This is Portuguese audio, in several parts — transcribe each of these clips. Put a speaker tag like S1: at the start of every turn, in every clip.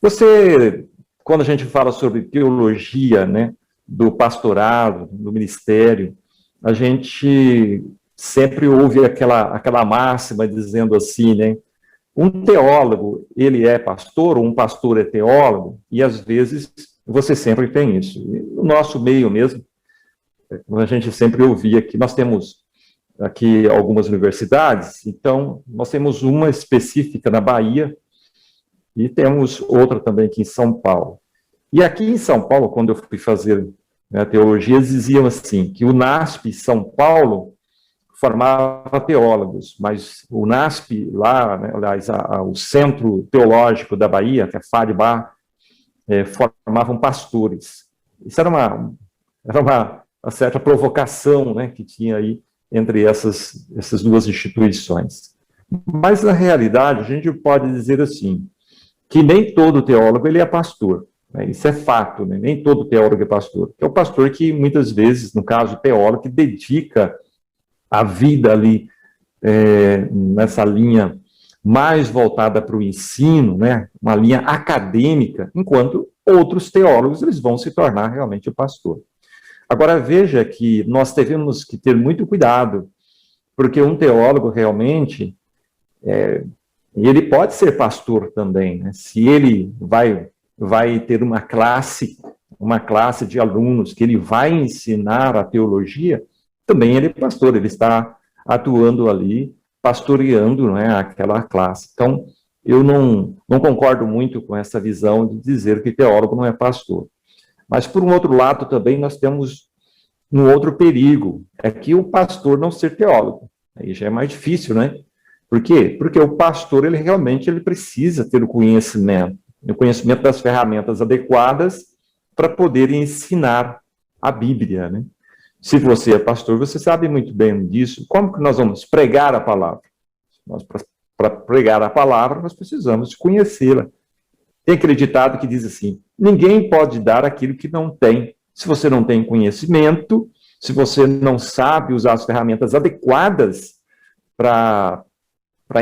S1: Você, quando a gente fala sobre teologia, né, do pastorado, do ministério, a gente sempre ouve aquela máxima dizendo assim, né, um teólogo, ele é pastor, ou um pastor é teólogo, e às vezes você sempre tem isso. E no nosso meio mesmo, a gente sempre ouvia que nós temos aqui algumas universidades, então nós temos uma específica na Bahia e temos outra também aqui em São Paulo. E aqui em São Paulo, quando eu fui fazer, né, teologia, eles diziam assim, que o NASP São Paulo formava teólogos, mas o NASP lá, né, aliás, o Centro Teológico da Bahia, que é a FADBA, formavam pastores. Isso era uma certa provocação, né, que tinha aí entre essas duas instituições. Mas, na realidade, a gente pode dizer assim, que nem todo teólogo ele é pastor. Né? Isso é fato, né? Nem todo teólogo é pastor. É o pastor que, muitas vezes, no caso, o teólogo, que dedica a vida ali nessa linha mais voltada para o ensino, né? Uma linha acadêmica, enquanto outros teólogos eles vão se tornar realmente o pastor. Agora, veja que nós devemos que ter muito cuidado, porque um teólogo realmente, ele pode ser pastor também, né? Se ele vai ter uma classe de alunos que ele vai ensinar a teologia, também ele é pastor, ele está atuando ali, pastoreando, né, aquela classe. Então, eu não concordo muito com essa visão de dizer que teólogo não é pastor. Mas, por um outro lado, também nós temos um outro perigo, é que o pastor não ser teólogo. Aí já é mais difícil, né? Por quê? Porque o pastor, ele realmente precisa ter o conhecimento das ferramentas adequadas para poder ensinar a Bíblia, né? Se você é pastor, você sabe muito bem disso. Como que nós vamos pregar a palavra? Para pregar a palavra, nós precisamos conhecê-la. Tem acreditado que diz assim, ninguém pode dar aquilo que não tem. Se você não tem conhecimento, se você não sabe usar as ferramentas adequadas para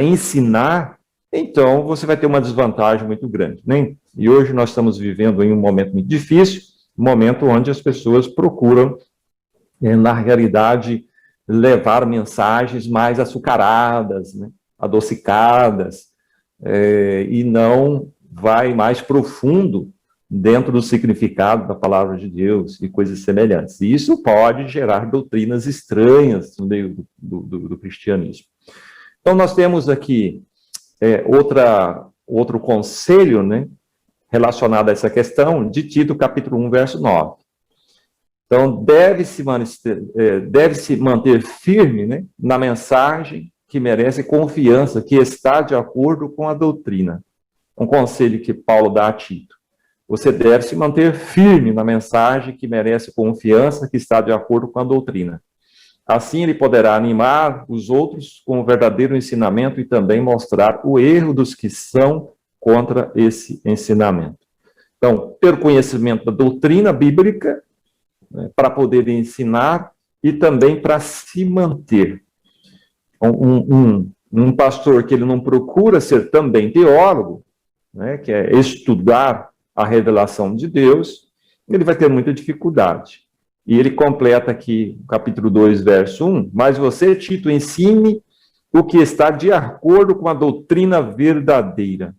S1: ensinar, então você vai ter uma desvantagem muito grande, né? E hoje nós estamos vivendo em um momento muito difícil, um momento onde as pessoas procuram, na realidade, levar mensagens mais açucaradas, né? Adocicadas, e não vai mais profundo dentro do significado da palavra de Deus e coisas semelhantes. E isso pode gerar doutrinas estranhas no meio do cristianismo. Então, nós temos aqui outro conselho, né, relacionado a essa questão, de Tito, capítulo 1, verso 9. Então, deve-se manter firme, né, na mensagem que merece confiança, que está de acordo com a doutrina. Um conselho que Paulo dá a Tito. Você deve se manter firme na mensagem que merece confiança, que está de acordo com a doutrina. Assim, ele poderá animar os outros com o verdadeiro ensinamento e também mostrar o erro dos que são contra esse ensinamento. Então, ter conhecimento da doutrina bíblica, né, para poder ensinar e também para se manter. Um pastor que ele não procura ser também teólogo, né, que é estudar a revelação de Deus, ele vai ter muita dificuldade. E ele completa aqui, capítulo 2, verso 1, mas você, Tito, ensine o que está de acordo com a doutrina verdadeira.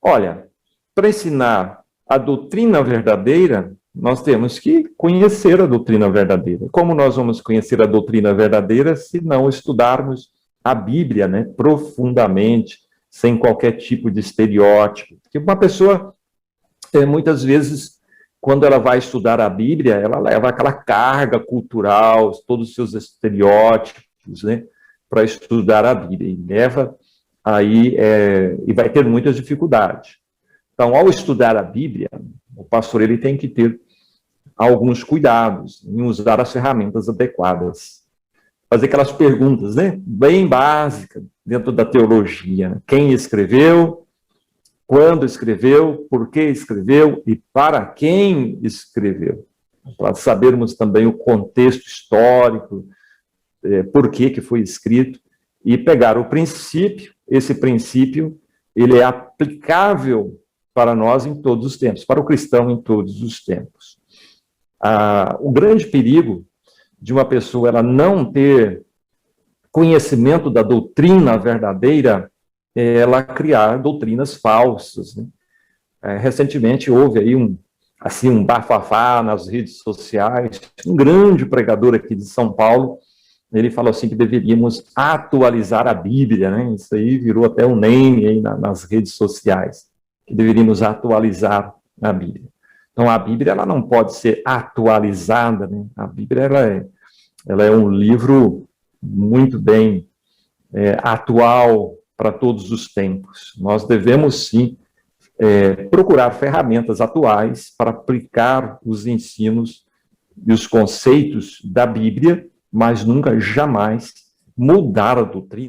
S1: Olha, para ensinar a doutrina verdadeira, nós temos que conhecer a doutrina verdadeira. Como nós vamos conhecer a doutrina verdadeira se não estudarmos a Bíblia, né, profundamente, sem qualquer tipo de estereótipo? Porque uma pessoa, muitas vezes, quando ela vai estudar a Bíblia, ela leva aquela carga cultural, todos os seus estereótipos, né, para estudar a Bíblia, e leva aí, e vai ter muitas dificuldades. Então, ao estudar a Bíblia, o pastor ele tem que ter alguns cuidados em usar as ferramentas adequadas. Fazer aquelas perguntas, né, bem básicas dentro da teologia. Quem escreveu? Quando escreveu, por que escreveu e para quem escreveu. Para sabermos também o contexto histórico, por que foi escrito, e pegar o princípio, esse princípio, ele é aplicável para nós em todos os tempos, para o cristão em todos os tempos. O grande perigo de uma pessoa ela não ter conhecimento da doutrina verdadeira é ela criar doutrinas falsas, né? Recentemente houve aí um bafafá nas redes sociais, um grande pregador aqui de São Paulo, ele falou assim que deveríamos atualizar a Bíblia, né? Isso aí virou até um meme aí nas redes sociais, que deveríamos atualizar a Bíblia. Então, a Bíblia ela não pode ser atualizada, né? A Bíblia ela é um livro muito bem atual para todos os tempos. Nós devemos, sim, procurar ferramentas atuais para aplicar os ensinos e os conceitos da Bíblia, mas nunca, jamais, mudar a doutrina.